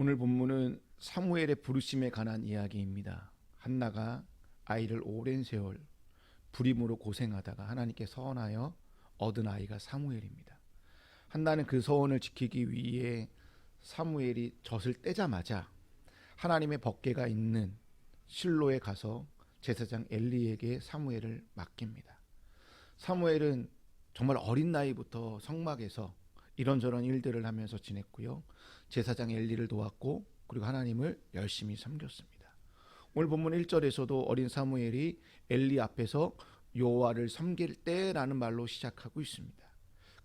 오늘 본문은 사무엘의 부르심에 관한 이야기입니다. 한나가 아이를 오랜 세월 불임으로 고생하다가 하나님께 서원하여 얻은 아이가 사무엘입니다. 한나는 그 서원을 지키기 위해 사무엘이 젖을 떼자마자 하나님의 법궤가 있는 실로에 가서 제사장 엘리에게 사무엘을 맡깁니다. 사무엘은 정말 어린 나이부터 성막에서 이런저런 일들을 하면서 지냈고요. 제사장 엘리를 도왔고 그리고 하나님을 열심히 섬겼습니다. 오늘 본문 1절에서도 어린 사무엘이 엘리 앞에서 여호와를 섬길 때라는 말로 시작하고 있습니다.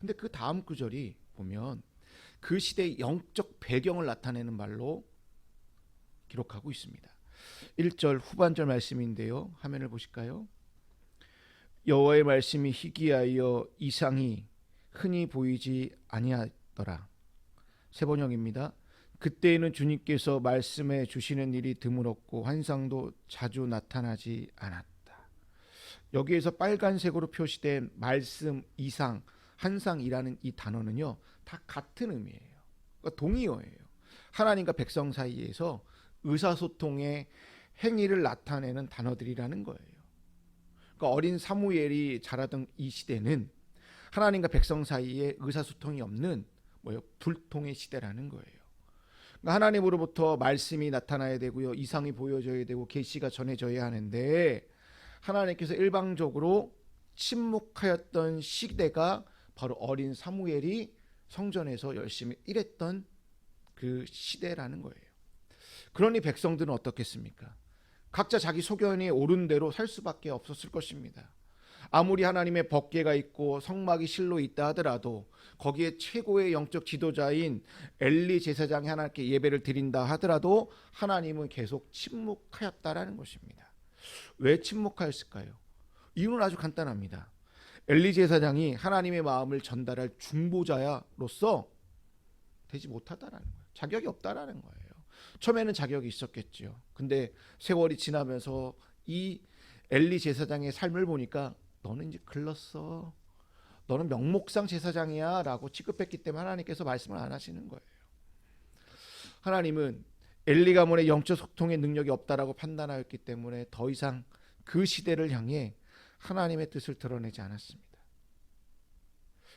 근데 그 다음 구절이 보면 그 시대의 영적 배경을 나타내는 말로 기록하고 있습니다. 1절 후반절 말씀인데요. 화면을 보실까요? 여호와의 말씀이 희귀하여 이상이 흔히 보이지 아니하더라. 세번역입니다. 그때에는 주님께서 말씀해 주시는 일이 드물었고 환상도 자주 나타나지 않았다. 여기에서 빨간색으로 표시된 말씀, 이상, 환상이라는 이 단어는요, 다 같은 의미예요. 그러니까 동의어예요. 하나님과 백성 사이에서 의사소통의 행위를 나타내는 단어들이라는 거예요. 그러니까 어린 사무엘이 자라던 이 시대는 하나님과 백성 사이에 의사소통이 없는 불통의 시대라는 거예요. 그러니까 하나님으로부터 말씀이 나타나야 되고요, 이상이 보여져야 되고 계시가 전해져야 하는데 하나님께서 일방적으로 침묵하였던 시대가 바로 어린 사무엘이 성전에서 열심히 일했던 그 시대라는 거예요. 그러니 백성들은 어떻겠습니까? 각자 자기 소견이 옳은 대로 살 수밖에 없었을 것입니다. 아무리 하나님의 법궤가 있고 성막이 실로 있다 하더라도 거기에 최고의 영적 지도자인 엘리 제사장이 하나님께 예배를 드린다 하더라도 하나님은 계속 침묵하였다라는 것입니다. 왜 침묵하였을까요? 이유는 아주 간단합니다. 엘리 제사장이 하나님의 마음을 전달할 중보자로서 되지 못하다라는 거예요. 자격이 없다라는 거예요. 처음에는 자격이 있었겠죠. 근데 세월이 지나면서 이 엘리 제사장의 삶을 보니까 너는 이제 글렀어. 너는 명목상 제사장이야 라고 취급했기 때문에 하나님께서 말씀을 안 하시는 거예요. 하나님은 엘리 가문의 영적 소통의 능력이 없다라고 판단하였기 때문에 더 이상 그 시대를 향해 하나님의 뜻을 드러내지 않았습니다.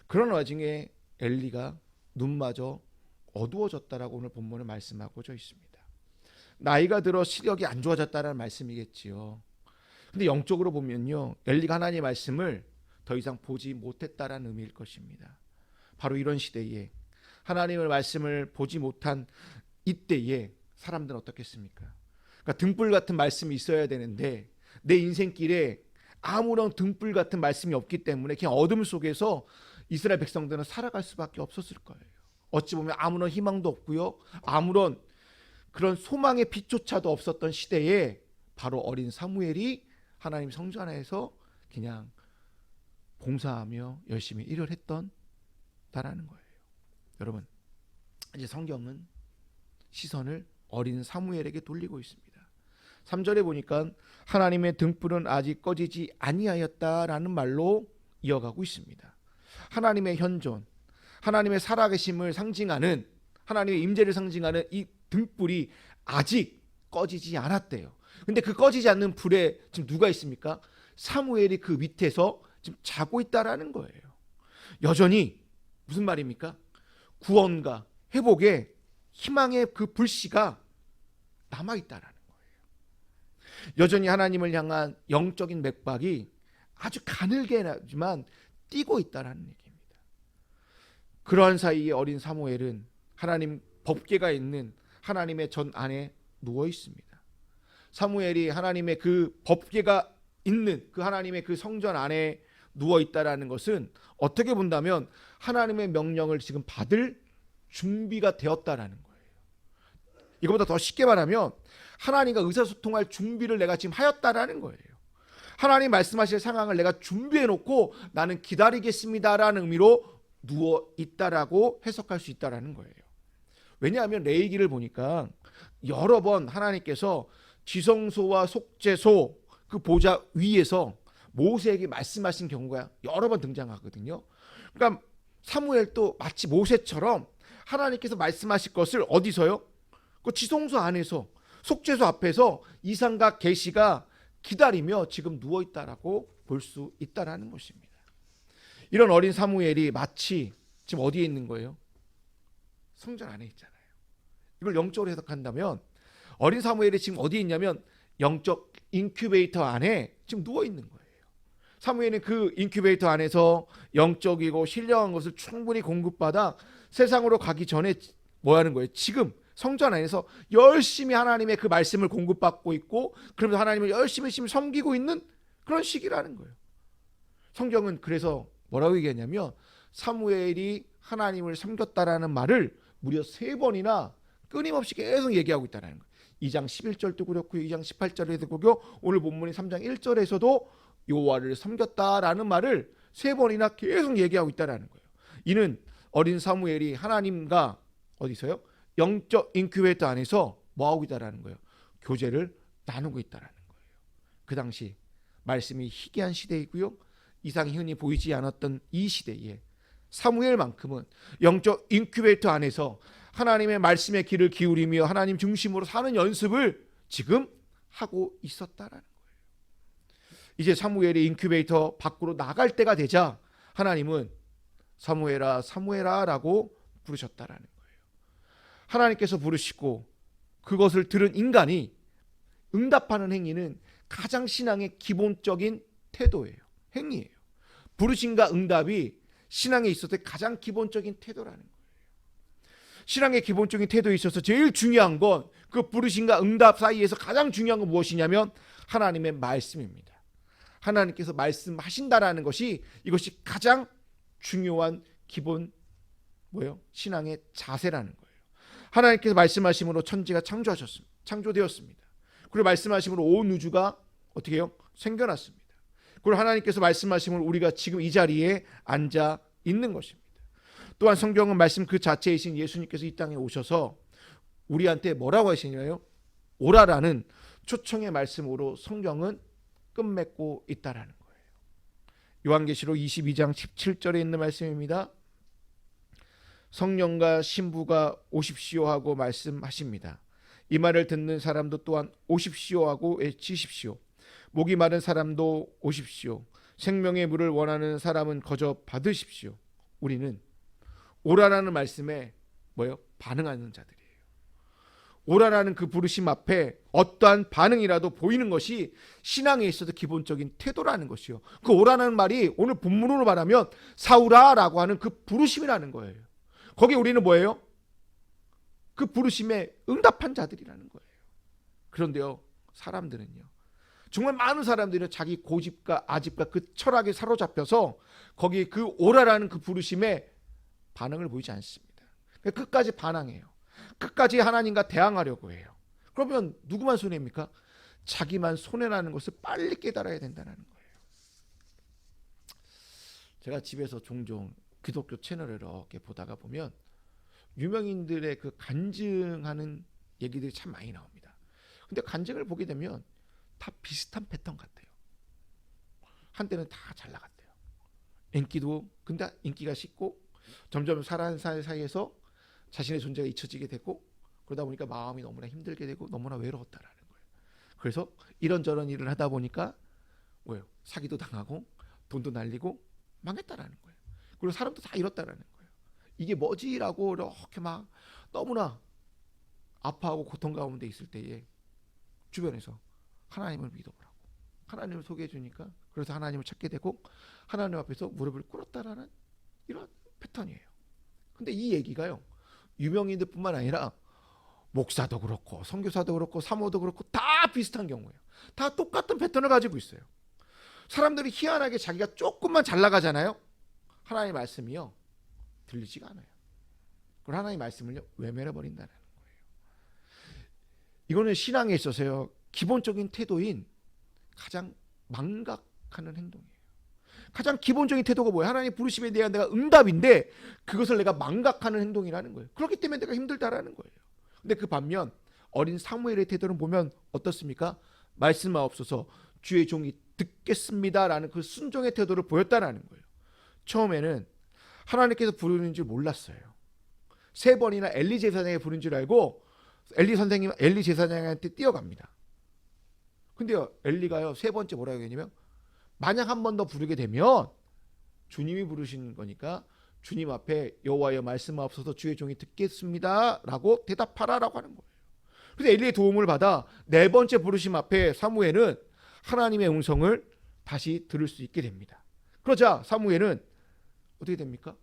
그런 와중에 엘리가 눈마저 어두워졌다라고 오늘 본문을 말씀하고자 있습니다. 나이가 들어 시력이 안 좋아졌다라는 말씀이겠지요. 근데 영적으로 보면요, 엘리가 하나님의 말씀을 더 이상 보지 못했다라는 의미일 것입니다. 바로 이런 시대에 하나님의 말씀을 보지 못한 이때에 사람들은 어떻겠습니까? 그러니까 등불 같은 말씀이 있어야 되는데 내 인생길에 아무런 등불 같은 말씀이 없기 때문에 그냥 어둠 속에서 이스라엘 백성들은 살아갈 수밖에 없었을 거예요. 어찌 보면 아무런 희망도 없고요, 아무런 그런 소망의 빛조차도 없었던 시대에 바로 어린 사무엘이 하나님 성전 안에서 그냥 봉사하며 열심히 일을 했던 다라는 거예요. 여러분, 이제 성경은 시선을 어린 사무엘에게 돌리고 있습니다. 3절에 보니까 하나님의 등불은 아직 꺼지지 아니하였다라는 말로 이어가고 있습니다. 하나님의 현존, 하나님의 살아계심을 상징하는, 하나님의 임재를 상징하는 이 등불이 아직 꺼지지 않았대요. 근데 그 꺼지지 않는 불에 지금 누가 있습니까? 사무엘이 그 밑에서 지금 자고 있다라는 거예요. 여전히 무슨 말입니까? 구원과 회복의 희망의 그 불씨가 남아있다라는 거예요. 여전히 하나님을 향한 영적인 맥박이 아주 가늘게지만 뛰고 있다라는 얘기입니다. 그러한 사이에 어린 사무엘은 하나님 법궤가 있는 하나님의 전 안에 누워 있습니다. 사무엘이 하나님의 그 법궤가 있는 그 하나님의 그 성전 안에 누워 있다라는 것은 어떻게 본다면 하나님의 명령을 지금 받을 준비가 되었다라는 거예요. 이거보다 더 쉽게 말하면 하나님과 의사소통할 준비를 내가 지금 하였다라는 거예요. 하나님 말씀하실 상황을 내가 준비해 놓고 나는 기다리겠습니다라는 의미로 누워 있다라고 해석할 수 있다라는 거예요. 왜냐하면 레위기를 보니까 여러 번 하나님께서 지성소와 속죄소 그 보좌 위에서 모세에게 말씀하신 경우가 여러 번 등장하거든요. 그러니까 사무엘도 마치 모세처럼 하나님께서 말씀하실 것을 어디서요? 그 지성소 안에서 속죄소 앞에서 이상과 계시가 기다리며 지금 누워 있다라고 볼 수 있다라는 것입니다. 이런 어린 사무엘이 마치 지금 어디에 있는 거예요? 성전 안에 있잖아요. 이걸 영적으로 해석한다면 어린 사무엘이 지금 어디에 있냐면 영적 인큐베이터 안에 지금 누워 있는 거예요. 사무엘은 그 인큐베이터 안에서 영적이고 신령한 것을 충분히 공급받아 세상으로 가기 전에 뭐 하는 거예요? 지금 성전 안에서 열심히 하나님의 그 말씀을 공급받고 있고, 그러면서 하나님을 열심히 섬기고 있는 그런 시기라는 거예요. 성경은 그래서 뭐라고 얘기하냐면 사무엘이 하나님을 섬겼다라는 말을 무려 3번이나 끊임없이 계속 얘기하고 있다는 거예요. 2장 11절도 그렇고 2장 18절에도 그렇고 오늘 본문인 3장 1절에서도 여호와를 섬겼다라는 말을 3번이나 계속 얘기하고 있다는 거예요. 이는 어린 사무엘이 하나님과 어디서요? 영적 인큐베이터 안에서 뭐하고 있다라는 거예요? 교제를 나누고 있다라는 거예요. 그 당시 말씀이 희귀한 시대이고요, 이상이 흔히 보이지 않았던 이 시대에 사무엘만큼은 영적 인큐베이터 안에서 하나님의 말씀의 귀를 기울이며 하나님 중심으로 사는 연습을 지금 하고 있었다라는 거예요. 이제 사무엘이 인큐베이터 밖으로 나갈 때가 되자 하나님은 사무엘아 사무엘아 라고 부르셨다라는 거예요. 하나님께서 부르시고 그것을 들은 인간이 응답하는 행위는 가장 신앙의 기본적인 태도예요. 행위예요. 부르심과 응답이 신앙에 있어서 가장 기본적인 태도라는 거예요. 신앙의 기본적인 태도에 있어서 제일 중요한 건 그 부르심과 응답 사이에서 가장 중요한 건 무엇이냐면 하나님의 말씀입니다. 하나님께서 말씀하신다라는 것이 이것이 가장 중요한 기본 뭐예요? 신앙의 자세라는 거예요. 하나님께서 말씀하심으로 천지가 창조되었습니다. 그리고 말씀하심으로 온 우주가 어떻게 해요? 생겨났습니다. 그리고 하나님께서 말씀하심으로 우리가 지금 이 자리에 앉아 있는 것입니다. 또한 성경은 말씀 그 자체이신 예수님께서 이 땅에 오셔서 우리한테 뭐라고 하시냐요? 오라라는 초청의 말씀으로 성경은 끝맺고 있다라는 거예요. 요한계시록 22장 17절에 있는 말씀입니다. 성령과 신부가 오십시오 하고 말씀하십니다. 이 말을 듣는 사람도 또한 오십시오 하고 외치십시오. 목이 마른 사람도 오십시오. 생명의 물을 원하는 사람은 거저 받으십시오. 우리는 오라라는 말씀에 뭐예요? 반응하는 자들이에요. 오라라는 그 부르심 앞에 어떠한 반응이라도 보이는 것이 신앙에 있어서 기본적인 태도라는 것이요. 그 오라라는 말이 오늘 본문으로 말하면 사우라라고 하는 그 부르심이라는 거예요. 거기에 우리는 뭐예요? 그 부르심에 응답한 자들이라는 거예요. 그런데요, 사람들은요, 정말 많은 사람들은 자기 고집과 아집과 그 철학에 사로잡혀서 거기에 그 오라라는 그 부르심에 반응을 보이지 않습니다. 끝까지 반항해요. 끝까지 하나님과 대항하려고 해요. 그러면 누구만 손해입니까? 자기만 손해라는 것을 빨리 깨달아야 된다는 거예요. 제가 집에서 종종 기독교 채널을 이렇게 보다가 보면 유명인들의 그 간증하는 얘기들이 참 많이 나옵니다. 근데 간증을 보게 되면 다 비슷한 패턴 같아요. 한때는 다 잘 나갔대요. 인기도, 근데 인기가 식고 점점 사람 사이에서 자신의 존재가 잊혀지게 되고, 그러다 보니까 마음이 너무나 힘들게 되고 너무나 외로웠다라는 거예요. 그래서 이런저런 일을 하다 보니까 뭐예요? 사기도 당하고 돈도 날리고 망했다라는 거예요. 그리고 사람도 다 잃었다라는 거예요. 이게 뭐지라고 이렇게 막 너무나 아파하고 고통 가운데 있을 때에 주변에서 하나님을 믿어보라고 하나님을 소개해 주니까, 그래서 하나님을 찾게 되고 하나님 앞에서 무릎을 꿇었다라는 이런 패턴이에요. 근데 이 얘기가요, 유명인들뿐만 아니라 목사도 그렇고 선교사도 그렇고 사모도 그렇고 다 비슷한 경우예요. 다 똑같은 패턴을 가지고 있어요. 사람들이 희한하게 자기가 조금만 잘 나가잖아요. 하나님의 말씀이요, 들리지가 않아요. 그리고 하나님의 말씀을요, 외면해버린다는 거예요. 이거는 신앙에 있어서요, 기본적인 태도인 가장 망각하는 행동이에요. 가장 기본적인 태도가 뭐예요? 하나님 부르심에 대한 내가 응답인데 그것을 내가 망각하는 행동이라는 거예요. 그렇기 때문에 내가 힘들다라는 거예요. 근데 그 반면 어린 사무엘의 태도는 보면 어떻습니까? 말씀하옵소서 주의 종이 듣겠습니다라는 그 순종의 태도를 보였다라는 거예요. 처음에는 하나님께서 부르는 줄 몰랐어요. 3번이나 엘리 제사장이 부른 줄 알고 엘리 제사장한테 뛰어갑니다. 근데요, 엘리가요, 세 번째 뭐라고 했냐면, 만약 한 번 더 부르게 되면 주님이 부르신 거니까 주님 앞에 여호와여 말씀하옵소서 주의 종이 듣겠습니다 라고 대답하라라고 하는 거예요. 그래서 엘리의 도움을 받아 네 번째 부르심 앞에 사무엘은 하나님의 음성을 다시 들을 수 있게 됩니다. 그러자 사무엘은 어떻게 됩니까?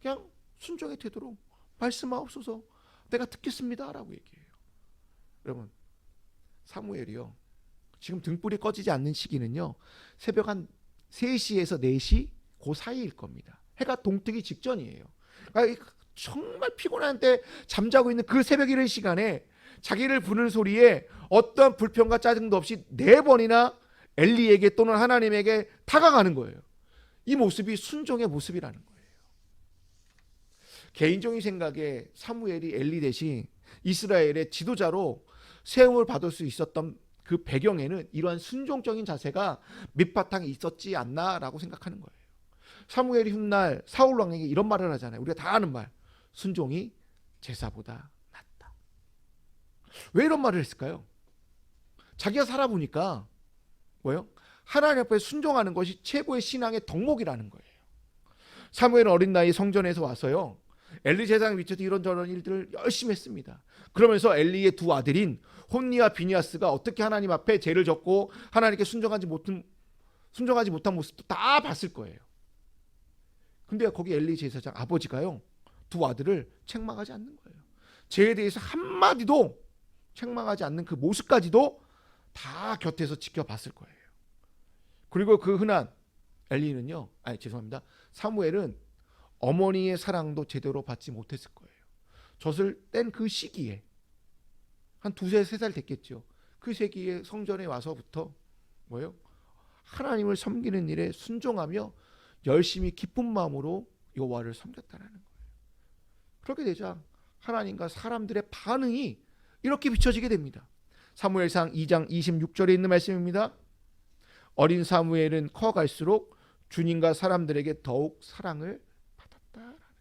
그냥 순종의 태도로 말씀하옵소서 내가 듣겠습니다 라고 얘기해요. 여러분, 사무엘이요, 지금 등불이 꺼지지 않는 시기는요, 새벽 한 3시에서 4시 그 사이일 겁니다. 해가 동뜨기 직전이에요. 그러니까 정말 피곤한데 잠자고 있는 그 새벽 이른 시간에 자기를 부르는 소리에 어떤 불평과 짜증도 없이 4번이나 엘리에게 또는 하나님에게 다가가는 거예요. 이 모습이 순종의 모습이라는 거예요. 개인적인 생각에 사무엘이 엘리 대신 이스라엘의 지도자로 세움을 받을 수 있었던 그 배경에는 이러한 순종적인 자세가 밑바탕에 있었지 않나라고 생각하는 거예요. 사무엘이 훗날 사울 왕에게 이런 말을 하잖아요. 우리가 다 아는 말, 순종이 제사보다 낫다. 왜 이런 말을 했을까요? 자기가 살아보니까 뭐예요? 하나님 앞에 순종하는 것이 최고의 신앙의 덕목이라는 거예요. 사무엘은 어린 나이 성전에서 와서요, 엘리 제사장 밑에서 이런저런 일들을 열심히 했습니다. 그러면서 엘리의 두 아들인 혼니와 비니아스가 어떻게 하나님 앞에 죄를 졌고 하나님께 순종하지 못한 모습도 다 봤을 거예요. 근데 거기 엘리 제사장 아버지가요, 두 아들을 책망하지 않는 거예요. 죄에 대해서 한마디도 책망하지 않는 그 모습까지도 다 곁에서 지켜봤을 거예요. 그리고 그 흔한 사무엘은 어머니의 사랑도 제대로 받지 못했을 거예요. 젖을 뗀 그 시기에 한 2-3살 됐겠죠. 그 시기에 성전에 와서부터 뭐예요? 하나님을 섬기는 일에 순종하며 열심히 기쁜 마음으로 여호와를 섬겼다라는 거예요. 그렇게 되자 하나님과 사람들의 반응이 이렇게 비춰지게 됩니다. 사무엘상 2장 26절에 있는 말씀입니다. 어린 사무엘은 커갈수록 주님과 사람들에게 더욱 사랑을 받았다라는 거예요.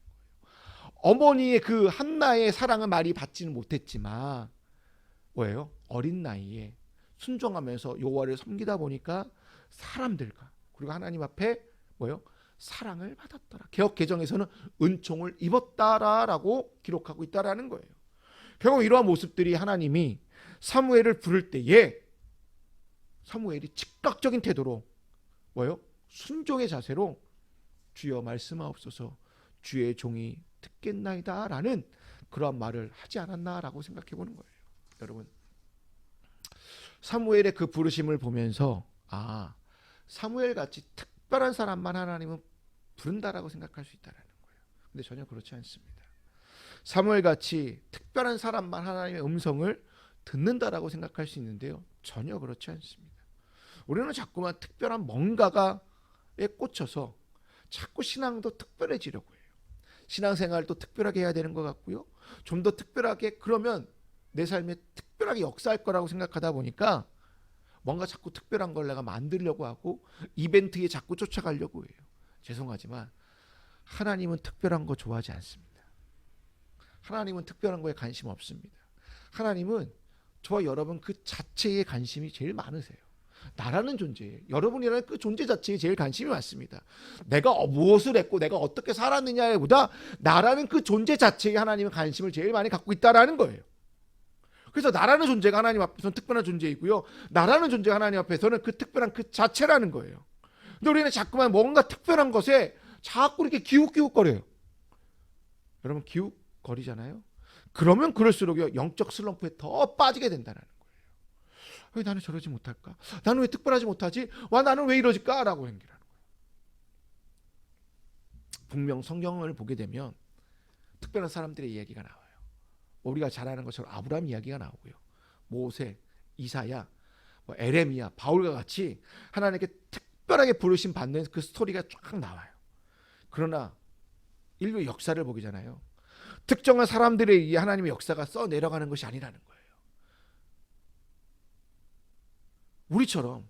어머니의 그 한나의 사랑을 많이 받지는 못했지만 뭐예요? 어린 나이에 순종하면서 여호와를 섬기다 보니까 사람들과 그리고 하나님 앞에 뭐예요? 사랑을 받았더라. 개역 개정에서는 은총을 입었다라고 기록하고 있다라는 거예요. 결국 이러한 모습들이 하나님이 사무엘을 부를 때에 사무엘이 즉각적인 태도로 뭐예요? 순종의 자세로 주여 말씀하옵소서 주의 종이 듣겠나이다 라는 그러한 말을 하지 않았나라고 생각해 보는 거예요. 여러분, 사무엘의 그 부르심을 보면서 사무엘같이 특별한 사람만 하나님은 부른다라고 생각할 수 있다는 거예요. 근데 전혀 그렇지 않습니다. 사무엘같이 특별한 사람만 하나님의 음성을 듣는다라고 생각할 수 있는데요, 전혀 그렇지 않습니다. 우리는 자꾸만 특별한 뭔가에 꽂혀서 자꾸 신앙도 특별해지려고 해요. 신앙생활도 특별하게 해야 되는 것 같고요, 좀 더 특별하게, 그러면 내 삶에 특별하게 역사할 거라고 생각하다 보니까 뭔가 자꾸 특별한 걸 내가 만들려고 하고 이벤트에 자꾸 쫓아가려고 해요. 죄송하지만 하나님은 특별한 거 좋아하지 않습니다. 하나님은 특별한 거에 관심 없습니다. 하나님은 저와 여러분 그 자체에 관심이 제일 많으세요. 나라는 존재에, 여러분이라는 그 존재 자체에 제일 관심이 많습니다. 내가 무엇을 했고 내가 어떻게 살았느냐에 보다 나라는 그 존재 자체에 하나님은 관심을 제일 많이 갖고 있다라는 거예요. 그래서 나라는 존재가 하나님 앞에서는 특별한 존재이고요, 나라는 존재가 하나님 앞에서는 그 특별한 그 자체라는 거예요. 근데 우리는 자꾸만 뭔가 특별한 것에 자꾸 이렇게 기웃기웃거려요. 여러분, 기웃거리잖아요. 그러면 그럴수록 영적 슬럼프에 더 빠지게 된다는 거예요. 왜 나는 저러지 못할까? 나는 왜 특별하지 못하지? 나는 왜 이러질까? 라고 행기라는 거예요. 분명 성경을 보게 되면 특별한 사람들의 이야기가 나와요. 우리가 잘 아는 것처럼 아브라함 이야기가 나오고요, 모세, 이사야, 에레미야, 바울과 같이 하나님께 특별하게 부르심 받는 그 스토리가 쫙 나와요. 그러나 인류 역사를 보기잖아요, 특정한 사람들에 의해 하나님의 역사가 써 내려가는 것이 아니라는 거예요. 우리처럼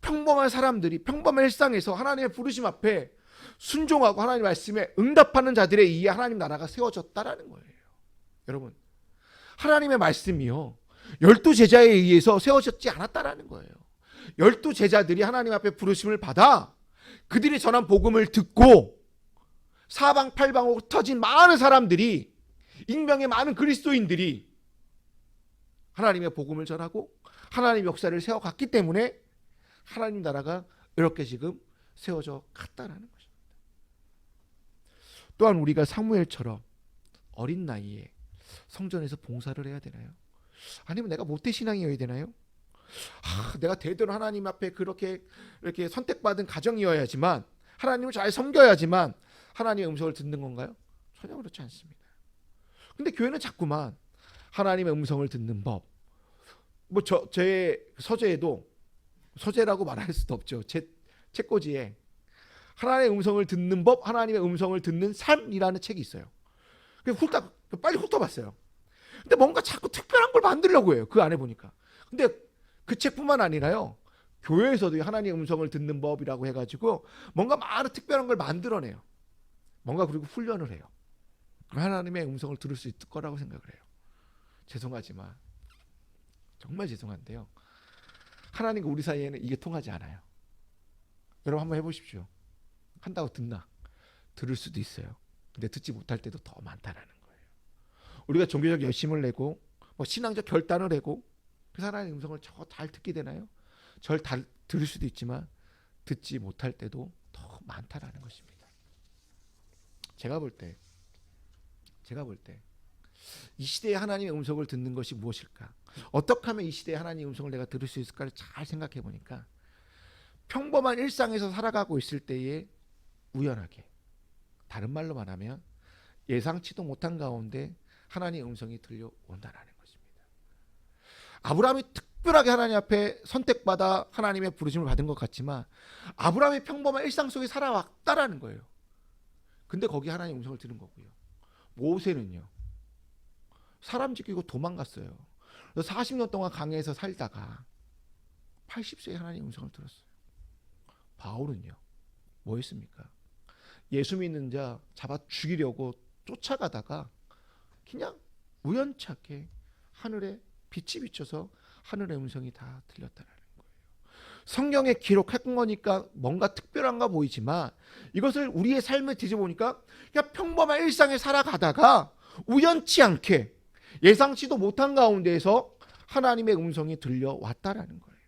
평범한 사람들이 평범한 일상에서 하나님의 부르심 앞에 순종하고 하나님 말씀에 응답하는 자들에 의해 하나님 나라가 세워졌다라는 거예요. 여러분, 하나님의 말씀이요 12제자에 의해서 세워졌지 않았다라는 거예요. 12제자들이 하나님 앞에 부르심을 받아 그들이 전한 복음을 듣고 사방팔방으로 터진 많은 사람들이, 익명의 많은 그리스도인들이 하나님의 복음을 전하고 하나님의 역사를 세워갔기 때문에 하나님 나라가 이렇게 지금 세워져 갔다라는 것입니다. 또한 우리가 사무엘처럼 어린 나이에 성전에서 봉사를 해야 되나요? 아니면 내가 모태신앙이어야 되나요? 내가 대대로 하나님 앞에 그렇게 이렇게 선택받은 가정이어야지만, 하나님을 잘 섬겨야지만 하나님의 음성을 듣는 건가요? 전혀 그렇지 않습니다. 근데 교회는 자꾸만 하나님의 음성을 듣는 법, 제 서재에도, 서재라고 말할 수도 없죠, 제 책꽂이에 하나님의 음성을 듣는 법, 하나님의 음성을 듣는 삶이라는 책이 있어요. 빨리 훑어봤어요. 근데 뭔가 자꾸 특별한 걸 만들려고 해요. 그 안에 보니까. 근데 그 책뿐만 아니라요, 교회에서도 하나님의 음성을 듣는 법이라고 해가지고 뭔가 많은 특별한 걸 만들어내요. 뭔가 그리고 훈련을 해요. 하나님의 음성을 들을 수 있을 거라고 생각을 해요. 죄송하지만, 정말 죄송한데요, 하나님과 우리 사이에는 이게 통하지 않아요. 여러분 한번 해보십시오. 한다고 듣나? 들을 수도 있어요. 근데 듣지 못할 때도 더 많다라는 거예요. 우리가 종교적 열심을 내고 신앙적 결단을 하고 그 하나님의 음성을 잘 듣게 되나요? 절 들을 수도 있지만 듣지 못할 때도 더 많다라는 것입니다. 제가 볼 때 이 시대에 하나님의 음성을 듣는 것이 무엇일까? 어떻게 하면 이 시대에 하나님의 음성을 내가 들을 수 있을까를 잘 생각해 보니까, 평범한 일상에서 살아가고 있을 때에 우연하게, 다른 말로 말하면 예상치도 못한 가운데 하나님의 음성이 들려온다라는 것입니다. 아브라함이 특별하게 하나님 앞에 선택받아 하나님의 부르심을 받은 것 같지만 아브라함이 평범한 일상 속에 살아왔다라는 거예요. 근데 거기 하나님의 음성을 들은 거고요. 모세는요, 사람 지키고 도망갔어요. 그래서 40년 동안 강해에서 살다가 80세에 하나님의 음성을 들었어요. 바울은요, 뭐 했습니까? 예수 믿는 자 잡아 죽이려고 쫓아가다가 그냥 우연찮게 하늘에 빛이 비쳐서 하늘의 음성이 다 들렸다는 거예요. 성경에 기록한 거니까 뭔가 특별한가 보이지만 이것을 우리의 삶에 뒤져보니까 그냥 평범한 일상에 살아가다가 우연치 않게 예상치도 못한 가운데에서 하나님의 음성이 들려왔다라는 거예요.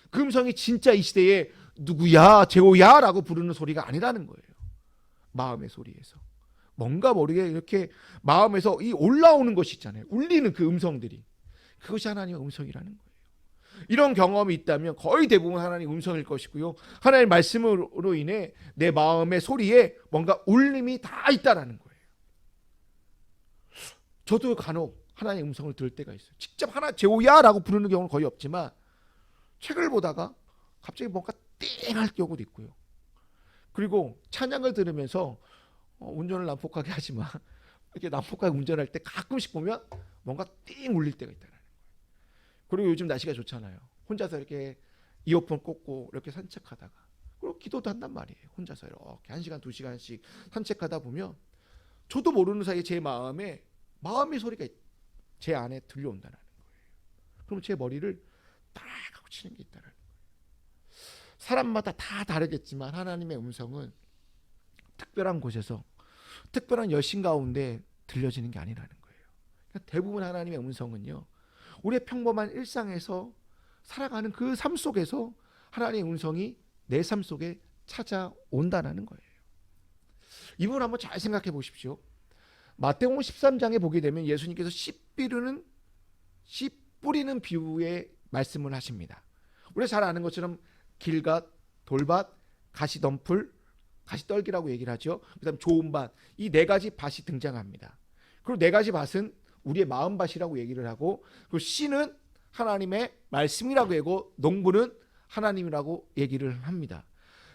그 음성이 진짜 이 시대에 누구야, 제호야 라고 부르는 소리가 아니라는 거예요. 마음의 소리에서 뭔가 모르게 이렇게 마음에서 이 올라오는 것이 있잖아요. 울리는 그 음성들이, 그것이 하나님의 음성이라는 거예요. 이런 경험이 있다면 거의 대부분 하나님의 음성일 것이고요, 하나님의 말씀으로 인해 내 마음의 소리에 뭔가 울림이 다 있다라는 거예요. 저도 간혹 하나님의 음성을 들을 때가 있어요. 직접 제호야 라고 부르는 경우는 거의 없지만 책을 보다가 갑자기 뭔가 띵 할 경우도 있고요. 그리고 찬양을 들으면서 운전을 난폭하게 하지만 이렇게 난폭하게 운전할 때 가끔씩 보면 뭔가 띵 울릴 때가 있다는 거예요. 그리고 요즘 날씨가 좋잖아요. 혼자서 이렇게 이어폰 꽂고 이렇게 산책하다가, 그리고 기도도 한단 말이에요. 혼자서 이렇게 1시간 2시간씩 산책하다 보면 저도 모르는 사이에 제 마음의 소리가 제 안에 들려온다는 거예요. 그럼 제 머리를 딱 하고 치는 게 있다는 거예요. 사람마다 다 다르겠지만 하나님의 음성은 특별한 곳에서 특별한 여신 가운데 들려지는 게 아니라는 거예요. 그러니까 대부분 하나님의 음성은요, 우리의 평범한 일상에서 살아가는 그 삶 속에서 하나님의 음성이 내 삶 속에 찾아온다는 거예요. 이 부분 한번 잘 생각해 보십시오. 마태복음 13장에 보게 되면 예수님께서 씨 뿌리는 비유의 말씀을 하십니다. 우리가 잘 아는 것처럼 길갓, 돌밭, 가시덤불, 가시떨기라고 얘기를 하죠. 그다음 좋은 밭, 이 네 가지 밭이 등장합니다. 그리고 네 가지 밭은 우리의 마음밭이라고 얘기를 하고, 그리고 씨는 하나님의 말씀이라고 하고, 농부는 하나님이라고 얘기를 합니다.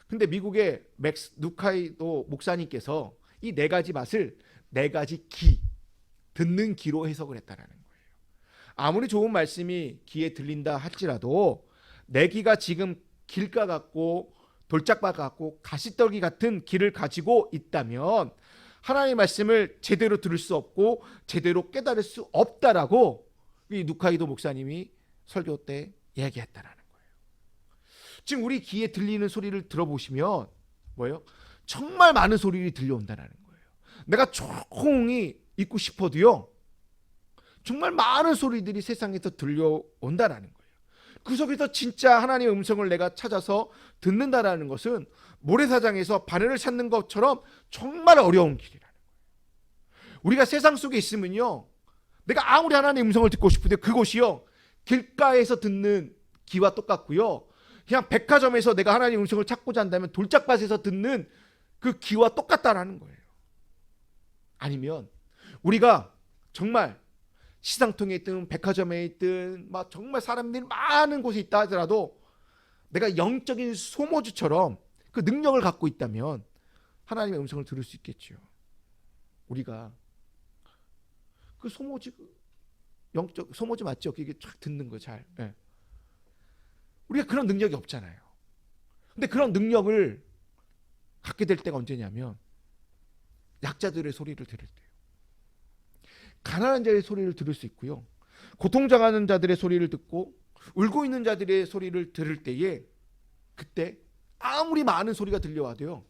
근데 미국의 맥스 누카이도 목사님께서 이 네 가지 밭을 네 가지 귀, 듣는 귀로 해석을 했다라는 거예요. 아무리 좋은 말씀이 귀에 들린다 할지라도 내 귀가 지금 길가 같고 돌짝밭 같고 가시떨기 같은 귀를 가지고 있다면 하나님의 말씀을 제대로 들을 수 없고 제대로 깨달을 수 없다라고 이 누카이도 목사님이 설교 때 이야기했다라는 거예요. 지금 우리 귀에 들리는 소리를 들어보시면 뭐예요? 정말 많은 소리들이 들려온다는 거예요. 내가 조용히 있고 싶어도요, 정말 많은 소리들이 세상에서 들려온다라는 거예요. 그 속에서 진짜 하나님의 음성을 내가 찾아서 듣는다라는 것은 모래사장에서 바늘을 찾는 것처럼 정말 어려운 길이라는 거예요. 우리가 세상 속에 있으면요, 내가 아무리 하나님의 음성을 듣고 싶은데 그곳이요, 길가에서 듣는 귀와 똑같고요, 그냥 백화점에서 내가 하나님의 음성을 찾고자 한다면 돌짝밭에서 듣는 그 귀와 똑같다라는 거예요. 아니면 우리가 정말 시장통에 있든 백화점에 있든 막 정말 사람들이 많은 곳에 있다 하더라도 내가 영적인 소모주처럼 그 능력을 갖고 있다면 하나님의 음성을 들을 수 있겠죠. 우리가 그 소모주, 영적 소모주 맞죠? 이게 쫙 듣는 거 잘. 네. 우리가 그런 능력이 없잖아요. 근데 그런 능력을 갖게 될 때가 언제냐면 약자들의 소리를 들을 때요. 가난한 자의 소리를 들을 수 있고요, 고통당하는 자들의 소리를 듣고 울고 있는 자들의 소리를 들을 때에, 그때 아무리 많은 소리가 들려와도요,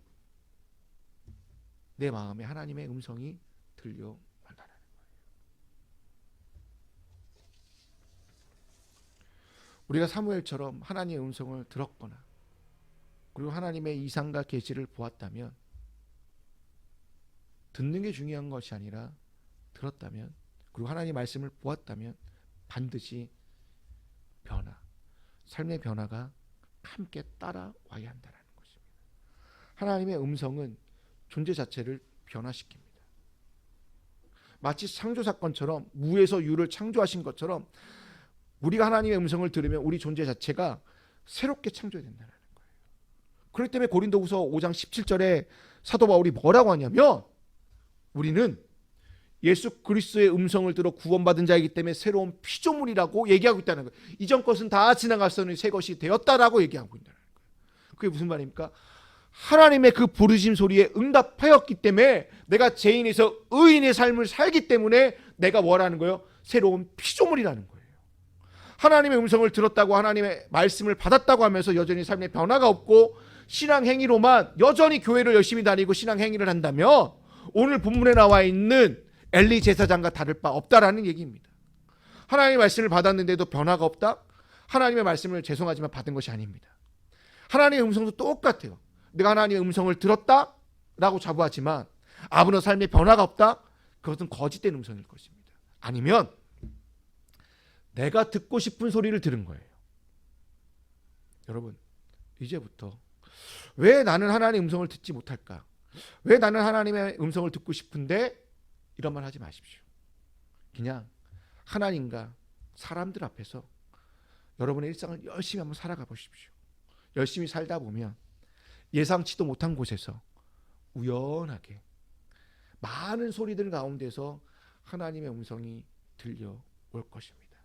내 마음에 하나님의 음성이 들려온다는 거예요. 우리가 사무엘처럼 하나님의 음성을 들었거나 그리고 하나님의 이상과 계시를 보았다면, 듣는 게 중요한 것이 아니라 들었다면, 그리고 하나님의 말씀을 보았다면 반드시 변화, 삶의 변화가 함께 따라와야 한다는 것입니다. 하나님의 음성은 존재 자체를 변화시킵니다. 마치 창조 사건처럼 무에서 유를 창조하신 것처럼 우리가 하나님의 음성을 들으면 우리 존재 자체가 새롭게 창조된다는 거예요. 그렇기 때문에 고린도후서 5장 17절에 사도 바울이 뭐라고 하냐면, 우리는 예수 그리스도의 음성을 들어 구원받은 자이기 때문에 새로운 피조물이라고 얘기하고 있다는 거예요. 이전 것은 다 지나갔으니 새 것이 되었다라고 얘기하고 있다는 거예요. 그게 무슨 말입니까? 하나님의 그 부르심 소리에 응답하였기 때문에 내가 죄인에서 의인의 삶을 살기 때문에 내가 뭐라는 거예요? 새로운 피조물이라는 거예요. 하나님의 음성을 들었다고 하나님의 말씀을 받았다고 하면서 여전히 삶의 변화가 없고 신앙 행위로만 여전히 교회를 열심히 다니고 신앙 행위를 한다면 오늘 본문에 나와 있는 엘리 제사장과 다를 바 없다라는 얘기입니다. 하나님의 말씀을 받았는데도 변화가 없다? 하나님의 말씀을 죄송하지만 받은 것이 아닙니다. 하나님의 음성도 똑같아요. 내가 하나님의 음성을 들었다라고 자부하지만 아무런 삶의 변화가 없다? 그것은 거짓된 음성일 것입니다. 아니면 내가 듣고 싶은 소리를 들은 거예요. 여러분, 이제부터 왜 나는 하나님의 음성을 듣지 못할까? 왜 나는 하나님의 음성을 듣고 싶은데 이런 말 하지 마십시오. 그냥 하나님과 사람들 앞에서 여러분의 일상을 열심히 한번 살아가 보십시오. 열심히 살다 보면 예상치도 못한 곳에서 우연하게 많은 소리들 가운데서 하나님의 음성이 들려올 것입니다.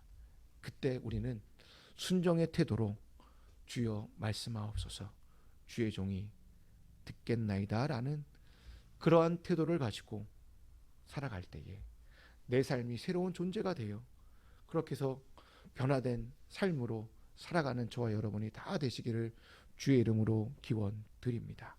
그때 우리는 순종의 태도로 주여 말씀하옵소서, 주의 종이 듣겠나이다 라는 그러한 태도를 가지고 살아갈 때에 내 삶이 새로운 존재가 되어 그렇게 해서 변화된 삶으로 살아가는 저와 여러분이 다 되시기를 주의 이름으로 기원드립니다.